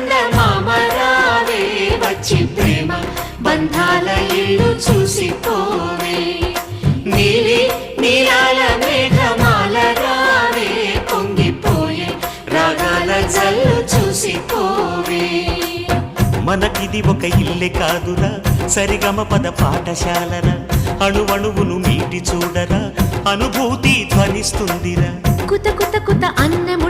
చందమామ రావే వచ్చి ప్రేమ బంధాల ఇల్లు చూసిపోవే నీలి నీలాల మేఘమాల రావే పొంగిపోయే రాగాల జల్లు చూసిపోవే మనకిది ఒక ఇల్లే కాదురా సరిగమ పద పాఠశాలరా అణువణువును మీటి చూడరా అనుభూతి ధ్వనిస్తుందిరా కుత కుత కుత అన్నము